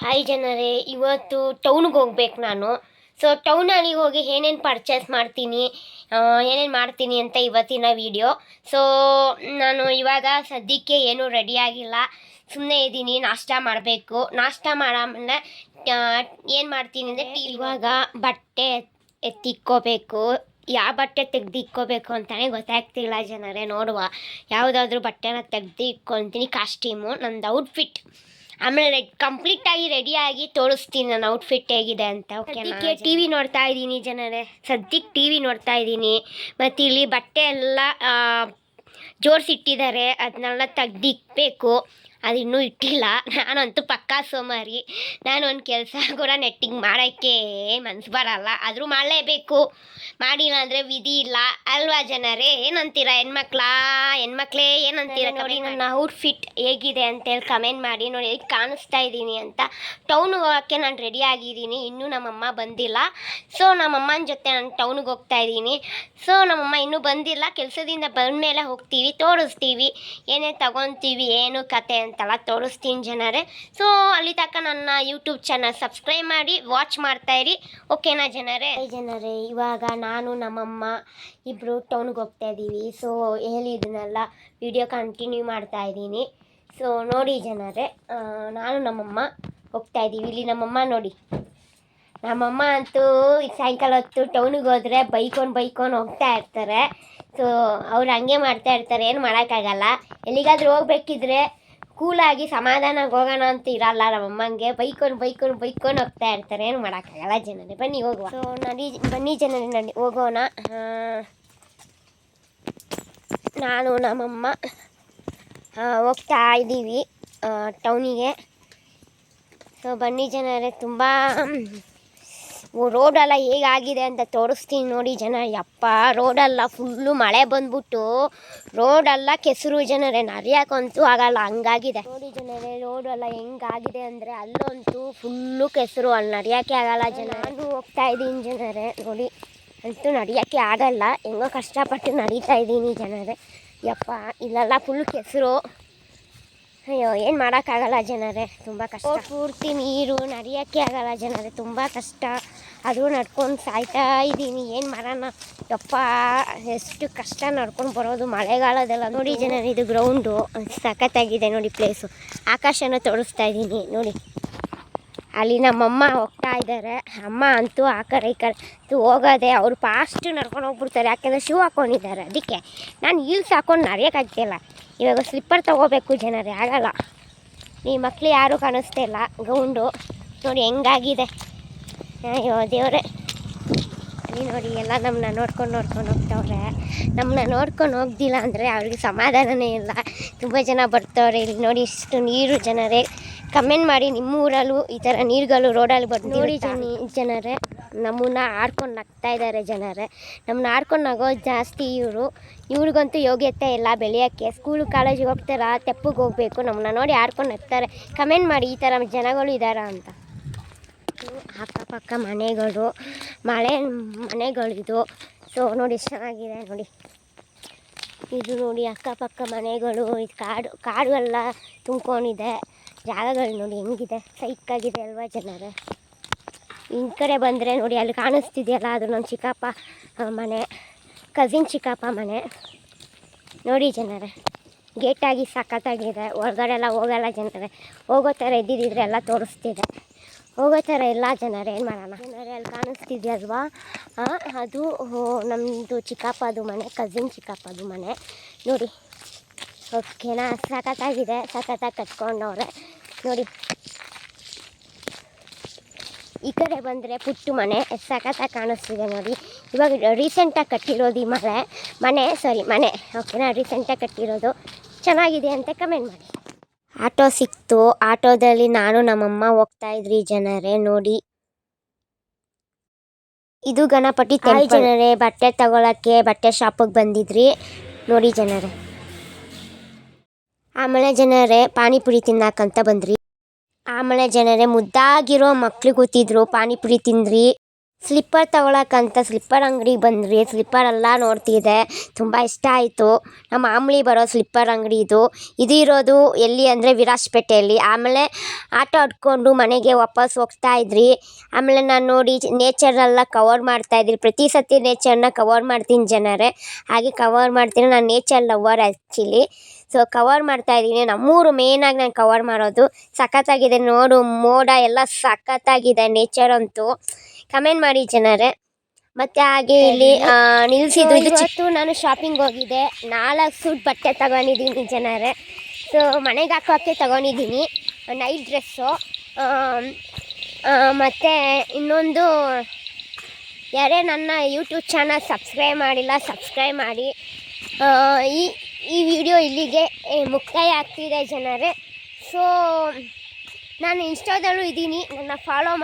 Hi ಜನರೇ, ಇವತ್ತು ಟೌನ್ಗೆ ಹೋಗ್ಬೇಕು ನಾನು. ಸೊ ಟೌನಲ್ಲಿ ಹೋಗಿ ಏನೇನು ಪರ್ಚೇಸ್ ಮಾಡ್ತೀನಿ, ಏನೇನು ಮಾಡ್ತೀನಿ ಅಂತ ಇವತ್ತಿನ ವಿಡಿಯೋ. ಸೊ ನಾನು ಇವಾಗ ಸದ್ಯಕ್ಕೆ ಏನೂ ರೆಡಿಯಾಗಿಲ್ಲ, ಸುಮ್ಮನೆ ಇದ್ದೀನಿ. ನಾಷ್ಟ ಮಾಡಬೇಕು. ನಾಷ್ಟ ಮಾಡಾಮೇಲೆ ಏನು ಮಾಡ್ತೀನಿ ಅಂದರೆ ಇವಾಗ ಬಟ್ಟೆ ಎತ್ತಿಕ್ಕೋಬೇಕು. ಯಾವ ಬಟ್ಟೆ ತೆಗ್ದಿಕ್ಕೋಬೇಕು ಅಂತಲೇ ಗೊತ್ತಾಗ್ತಿಲ್ಲ ಜನರೇ. ನೋಡುವ, ಯಾವುದಾದ್ರೂ ಬಟ್ಟೆನ ತೆಗ್ದು ಇಕ್ಕೊತೀನಿ. ಕಾಸ್ಟ್ಯೂಮು ನಂದು ಔಟ್ಫಿಟ್ ಆಮೇಲೆ ಕಂಪ್ಲೀಟಾಗಿ ರೆಡಿಯಾಗಿ ತೋರಿಸ್ತೀನಿ ನನ್ನ ಔಟ್ಫಿಟ್ ಹೇಗಿದೆ ಅಂತ. ಓಕೆ, ಟಿ ವಿ ನೋಡ್ತಾ ಇದ್ದೀನಿ ಜನರೇ. ಸದ್ಯಕ್ಕೆ ಟಿ ವಿ ನೋಡ್ತಾ ಇದ್ದೀನಿ. ಮತ್ತು ಇಲ್ಲಿ ಬಟ್ಟೆ ಎಲ್ಲ ಜೋಡಿಸಿಟ್ಟಿದ್ದಾರೆ, ಅದನ್ನೆಲ್ಲ ತೆಗ್ದಿಕ್ಬೇಕು. ಅದು ಇನ್ನೂ ಇಟ್ಟಿಲ್ಲ. ನಾನಂತೂ ಪಕ್ಕಾ ಸೋಮಾರಿ. ನಾನು ಒಂದು ಕೆಲಸ ಕೂಡ ನೆಟ್ಟಿಗೆ ಮಾಡೋಕ್ಕೆ ಮನಸ್ಸು ಬರಲ್ಲ, ಆದರೂ ಮಾಡಲೇಬೇಕು. ಮಾಡಿಲ್ಲ ಅಂದರೆ ವಿಧಿ ಇಲ್ಲ ಅಲ್ವಾ ಜನರೇ? ಏನಂತೀರ ಹೆಣ್ಮಕ್ಳೇ ಏನಂತೀರ? ನೋಡಿ ನನ್ನ ಔಟ್ಫಿಟ್ ಹೇಗಿದೆ ಅಂತೇಳಿ ಕಮೆಂಟ್ ಮಾಡಿ. ನೋಡಿ ಹೇಗೆ ಕಾಣಿಸ್ತಾ ಇದ್ದೀನಿ ಅಂತ. ಟೌನ್ಗೆ ಹೋಗೋಕ್ಕೆ ನಾನು ರೆಡಿ ಆಗಿದ್ದೀನಿ. ಇನ್ನೂ ನಮ್ಮಮ್ಮ ಬಂದಿಲ್ಲ. ಸೊ ನಮ್ಮಮ್ಮನ ಜೊತೆ ನಾನು ಟೌನ್ಗೆ ಹೋಗ್ತಾ ಇದ್ದೀನಿ. ಸೊ ನಮ್ಮಮ್ಮ ಇನ್ನೂ ಬಂದಿಲ್ಲ. ಕೆಲಸದಿಂದ ಬಂದಮೇಲೆ ಹೋಗ್ತೀವಿ, ತೋರಿಸ್ತೀವಿ ಏನೇ ತಗೊತೀವಿ, ಏನು ಕತೆ ಅಂತೆಲ್ಲ ತೋರಿಸ್ತೀನಿ ಜನರೇ. ಸೊ ಅಲ್ಲಿ ತನಕ ನನ್ನ ಯೂಟ್ಯೂಬ್ ಚಾನಲ್ ಸಬ್ಸ್ಕ್ರೈಬ್ ಮಾಡಿ ವಾಚ್ ಮಾಡ್ತಾಯಿರಿ, ಓಕೆನಾ ಜನರೇ? ಇವಾಗ ನಾನು ನಮ್ಮಮ್ಮ ಇಬ್ಬರು ಟೌನ್ಗೆ ಹೋಗ್ತಾ ಇದ್ದೀವಿ. ಸೊ ಹೇಳಿದ್ದನ್ನೆಲ್ಲ ವಿಡಿಯೋ ಕಂಟಿನ್ಯೂ ಮಾಡ್ತಾ ಇದ್ದೀನಿ. ಸೊ ನೋಡಿ ಜನರೇ, ನಾನು ನಮ್ಮಮ್ಮ ಹೋಗ್ತಾ ಇದ್ದೀವಿ. ಇಲ್ಲಿ ನಮ್ಮಮ್ಮ ನೋಡಿ, ನಮ್ಮಮ್ಮ ಅಂತೂ ಸಾಯಂಕಾಲ ಹೊತ್ತು ಟೌನಿಗೆ ಹೋದರೆ ಬೈಕೊಂಡು ಹೋಗ್ತಾ ಇರ್ತಾರೆ. ಸೊ ಅವ್ರು ಹಂಗೆ ಮಾಡ್ತಾ ಇರ್ತಾರೆ, ಏನು ಮಾಡೋಕ್ಕಾಗಲ್ಲ. ಎಲ್ಲಿಗಾದ್ರೂ ಹೋಗ್ಬೇಕಿದ್ರೆ ಕೂಲಾಗಿ ಸಮಾಧಾನವಾಗಿ ಹೋಗೋಣ ಅಂತ ಇರಲ್ಲ ನಮ್ಮಮ್ಮಂಗೆ. ಬೈಕೊಂಡು ಹೋಗ್ತಾ ಇರ್ತಾರೆ, ಏನು ಮಾಡೋಕ್ಕಾಗಲ್ಲ ಜನರೇ. ಬನ್ನಿ ಹೋಗುವ. ಸೊ ಬನ್ನಿ ಜನರೇ, ಹೋಗೋಣ. ನಾನು ನಮ್ಮಮ್ಮ ಹೋಗ್ತಾ ಇದ್ದೀವಿ ಟೌನಿಗೆ. ಸೊ ಬನ್ನಿ ಜನರೇ, ತುಂಬ ರೋಡೆಲ್ಲ ಹೇಗಾಗಿದೆ ಅಂತ ತೋರಿಸ್ತೀನಿ ನೋಡಿ ಜನ. ಯಪ್ಪ, ರೋಡೆಲ್ಲ ಫುಲ್ಲು ಮಳೆ ಬಂದ್ಬಿಟ್ಟು ರೋಡೆಲ್ಲ ಕೆಸರು ಜನರೇ, ನಡೆಯೋಕ್ಕಂತೂ ಆಗಲ್ಲ, ಹಂಗಾಗಿದೆ ನೋಡಿ ಜನರೇ. ರೋಡೆಲ್ಲ ಹೆಂಗಾಗಿದೆ ಅಂದರೆ ಅಲ್ಲಂತೂ ಫುಲ್ಲು ಕೆಸರು, ಅಲ್ಲಿ ನಡೆಯೋಕ್ಕೆ ಆಗಲ್ಲ ಜನ. ನಾನು ಹೋಗ್ತಾ ಇದ್ದೀನಿ ಜನರೇ. ನೋಡಿ, ಅಂತೂ ನಡೆಯೋಕ್ಕೆ ಆಗಲ್ಲ, ಹೆಂಗೋ ಕಷ್ಟಪಟ್ಟು ನಡೀತಾ ಇದ್ದೀನಿ ಜನರೇ. ಯಪ್ಪ, ಇಲ್ಲೆಲ್ಲ ಫುಲ್ ಕೆಸರು. ಅಯ್ಯೋ, ಏನು ಮಾಡೋಕ್ಕಾಗಲ್ಲ ಜನರೇ, ತುಂಬ ಕಷ್ಟ. ಪೂರ್ತಿ ನೀರು, ನಡೆಯೋಕ್ಕೆ ಆಗಲ್ಲ ಜನರೇ, ತುಂಬ ಕಷ್ಟ. ಅದು ನಡ್ಕೊಂಡು ಸಾಯ್ತಾ ಇದ್ದೀನಿ, ಏನು ಮಾಡೋಣ. ಯಪ್ಪ, ಎಷ್ಟು ಕಷ್ಟ ನಡ್ಕೊಂಡು ಬರೋದು ಮಳೆಗಾಲದೆಲ್ಲ. ನೋಡಿ ಜನರೇ, ಇದು ಗ್ರೌಂಡು ಸಖತ್ತಾಗಿದೆ ನೋಡಿ ಪ್ಲೇಸು. ಆಕಾಶನ ತೋರಿಸ್ತಾ ಇದ್ದೀನಿ ನೋಡಿ. ಅಲ್ಲಿ ನಮ್ಮಮ್ಮ ಹೋಗ್ತಾ ಇದ್ದಾರೆ. ಅಮ್ಮ ಅಂತೂ ಆ ಕಡೆ ಈ ಕಡೆ ಹೋಗೋದೆ, ಅವರು ಫಾಸ್ಟ್ ನಡ್ಕೊಂಡು ಹೋಗ್ಬಿಡ್ತಾರೆ. ಯಾಕೆಂದರೆ ಶೂ ಹಾಕ್ಕೊಂಡಿದ್ದಾರೆ, ಅದಕ್ಕೆ ನಾನು ಹೀಲ್ಸ್ ಹಾಕ್ಕೊಂಡು ನಡೆಯೋಕ್ಕಾಗ್ತಿಲ್ಲ. ಇವಾಗ ಸ್ಲಿಪ್ಪರ್ ತೊಗೋಬೇಕು ಜನರೇ, ಆಗಲ್ಲ. ಈ ಮಕ್ಳು ಯಾರೂ ಕಾಣಿಸ್ತಾ ಇಲ್ಲ. ಗ್ರೌಂಡು ನೋಡಿ ಹೆಂಗಾಗಿದೆ. ಅಯ್ಯೋ ದೇವರೇ, ಅಲ್ಲಿ ನೋಡಿ ಎಲ್ಲ ನಮ್ಮನ್ನ ನೋಡ್ಕೊಂಡು ಹೋಗ್ತವ್ರೆ. ನಮ್ಮನ್ನ ನೋಡ್ಕೊಂಡು ಹೋಗ್ದಿಲ್ಲ ಅಂದರೆ ಅವ್ರಿಗೆ ಸಮಾಧಾನವೇ ಇಲ್ಲ. ತುಂಬ ಜನ ಬರ್ತವ್ರೆ. ಇಲ್ಲಿ ನೋಡಿ ಇಷ್ಟು ನೀರು ಜನರೇ. ಕಮೆಂಟ್ ಮಾಡಿ, ನಿಮ್ಮ ಊರಲ್ಲೂ ಈ ಥರ ನೀರುಗಳು ರೋಡಲ್ಲಿ ಬಂದು ನೋಡಿ ಜನರೇ. ನಮ್ಮನ್ನ ಆಡ್ಕೊಂಡು ನಗ್ತಾ ಇದ್ದಾರೆ ಜನರೇ. ನಮ್ಮನ್ನ ಆಡ್ಕೊಂಡು ನಗೋದು ಜಾಸ್ತಿ ಇವ್ರಿಗಂತೂ ಯೋಗ್ಯತೆ ಇಲ್ಲ ಬೆಳೆಯೋಕ್ಕೆ. ಸ್ಕೂಲು ಕಾಲೇಜಿಗೆ ಹೋಗ್ತಾರ, ತೆಪ್ಪಗೆ ಹೋಗಬೇಕು. ನಮ್ಮನ್ನ ನೋಡಿ ಆಡ್ಕೊಂಡು ನಗ್ತಾರೆ. ಕಮೆಂಟ್ ಮಾಡಿ ಈ ಥರ ಜನಗಳು ಇದ್ದಾರಾ ಅಂತ. ಅಕ್ಕಪಕ್ಕ ಮನೆಗಳು, ಮನೆಗಳಿದು. ಸೊ ನೋಡಿ ಎಷ್ಟು ಚೆನ್ನಾಗಿದೆ ನೋಡಿ. ಇದು ನೋಡಿ ಅಕ್ಕಪಕ್ಕ ಮನೆಗಳು. ಇದು ಕಾಡು ಎಲ್ಲ ತುಂಬ್ಕೊಂಡಿದೆ. ಜಾಗಗಳು ನೋಡಿ ಹೆಂಗಿದೆ, ಸೈಕಾಗಿದೆ ಅಲ್ವಾ ಜನರೇ? ಈ ಕಡೆ ಬಂದರೆ ನೋಡಿ, ಅಲ್ಲಿ ಕಾಣಿಸ್ತಿದೆಯಲ್ಲ, ಅದು ನಮ್ಮ ಚಿಕ್ಕಪ್ಪ ಮನೆ, ಕಸಿನ್ ಚಿಕ್ಕಪ್ಪ ಮನೆ. ನೋಡಿ ಜನರೇ, ಗೇಟಾಗಿ ಸಖತ್ತಾಗಿದೆ. ಹೊರಗಡೆ ಎಲ್ಲ ಹೋಗಲ್ಲ ಜನರೇ. ಹೋಗೋ ಥರ ಇದ್ದಿದ್ದರೆ ಎಲ್ಲ ತೋರಿಸ್ತಿದೆ, ಹೋಗೋ ಥರ ಇಲ್ಲ ಜನರೇ. ಏನು ಮಾಡೋಣ ಜನರೇ? ಅಲ್ಲಿ ಕಾಣಿಸ್ತಿದೆಯಲ್ವಾ, ಅದು ನಮ್ಮದು ಚಿಕ್ಕಪ್ಪದು ಮನೆ, ಕಸಿನ್ ಚಿಕ್ಕಪ್ಪದು ಮನೆ ನೋಡಿ. ಓಕೆನಾ? ಸಖತ್ತಾಗಿದೆ, ಸಖತ್ತಾಗಿ ಕಟ್ಕೊಂಡವ್ರೆ ನೋಡಿ. ಈ ಕಡೆ ಬಂದರೆ ಪುಟ್ಟು ಮನೆ, ಸಖತ್ತಾಗಿ ಕಾಣಿಸ್ತಿದೆ ನೋಡಿ. ಇವಾಗ ರೀಸೆಂಟಾಗಿ ಕಟ್ಟಿರೋದು ಈ ಮನೆ. ಓಕೆನಾ? ರೀಸೆಂಟಾಗಿ ಕಟ್ಟಿರೋದು, ಚೆನ್ನಾಗಿದೆ ಅಂತ ಕಮೆಂಟ್ ಮಾಡಿ. ಆಟೋ ಸಿಕ್ತು. ಆಟೋದಲ್ಲಿ ನಾನು ನಮ್ಮಮ್ಮ ಹೋಗ್ತಾ ಇದ್ರಿ ಜನರೇ. ನೋಡಿ, ಇದು ಗಣಪತಿ ಜನರೇ. ಬಟ್ಟೆ ತಗೊಳಕ್ಕೆ ಬಟ್ಟೆ ಶಾಪಿಗೆ ಬಂದಿದ್ರಿ ನೋಡಿ ಜನರೇ. ಆಮೇಲೆ ಜನರೇ ಪಾನಿಪುರಿ ತಿನ್ನಕ್ಕಂತ ಬಂದ್ರಿ. ಆಮೇಲೆ ಜನರೇ ಮುದ್ದಾಗಿರೋ ಮಕ್ಳು ಕೂತಿದ್ರು, ಪಾನಿಪುರಿ ತಿಂದ್ರಿ. ಸ್ಲಿಪ್ಪರ್ ತೊಗೊಳಕ್ಕಂತ ಸ್ಲಿಪ್ಪರ್ ಅಂಗಡಿಗೆ ಬಂದ್ರಿ. ಸ್ಲಿಪ್ಪರ್ ಎಲ್ಲ ನೋಡ್ತಿದ್ದೆ, ತುಂಬ ಇಷ್ಟ ಆಯಿತು. ನಮ್ಮ ಮಾಮೂಲಿ ಬರೋ ಸ್ಲಿಪ್ಪರ್ ಅಂಗಡಿ ಇದು ಇರೋದು ಎಲ್ಲಿ ಅಂದರೆ ವಿರಾಜಪೇಟೆಯಲ್ಲಿ. ಆಮೇಲೆ ಆಟೋ ಹತ್ಕೊಂಡು ಮನೆಗೆ ವಾಪಸ್ ಹೋಗ್ತಾ ಇದ್ರಿ. ಆಮೇಲೆ ನಾನು ನೋಡಿ ನೇಚರೆಲ್ಲ ಕವರ್ ಮಾಡ್ತಾಯಿದ್ರಿ. ಪ್ರತಿ ಸತಿ ನೇಚರ್ನ ಕವರ್ ಮಾಡ್ತೀನಿ ಜನರೇ, ಹಾಗೆ ಕವರ್ ಮಾಡ್ತೀನಿ. ನಾನು nature lover actually. So cover ಮಾಡ್ತಾಯಿದ್ದೀನಿ. ನಮ್ಮೂರು ಮೇಯ್ನಾಗಿ ನಾನು ಕವರ್ ಮಾಡೋದು. ಸಖತ್ತಾಗಿದೆ ನೋಡು, ಮೋಡ ಎಲ್ಲ ಸಖತ್ತಾಗಿದೆ. ನೇಚರ್ ಅಂತೂ ಕಮೆಂಟ್ ಮಾಡಿ ಜನರೇ. ಮತ್ತು ಹಾಗೆ ಇಲ್ಲಿ ನಿಲ್ಲಿಸಿದ್ದು ಇವತ್ತು ನಾನು ಶಾಪಿಂಗ್ ಹೋಗಿದ್ದೆ. 4 ಸೂಟ್ ಬಟ್ಟೆ ತಗೊಂಡಿದ್ದೀನಿ ಜನರೇ. ಸೊ ಮನೆಗೆ ಹಾಕೋಕ್ಕೆ ತಗೊಂಡಿದ್ದೀನಿ ನೈಟ್ ಡ್ರೆಸ್ಸು. ಮತ್ತು ಇನ್ನೊಂದು, ಯಾರೇ ನನ್ನ ಯೂಟ್ಯೂಬ್ ಚಾನಲ್ ಸಬ್ಸ್ಕ್ರೈಬ್ ಮಾಡಿಲ್ಲ, ಸಬ್ಸ್ಕ್ರೈಬ್ ಮಾಡಿ. ಈ ವಿಡಿಯೋ ಇಲ್ಲಿಗೆ ಮುಕ್ತಾಯ ಆಗ್ತಿದೆ ಜನರೇ. ಸೊ ನಾನು ಇನ್ಸ್ಟಾದಲ್ಲೂ ಇದ್ದೀನಿ, ನನ್ನ ಫಾಲೋ ಮಾಡಿ.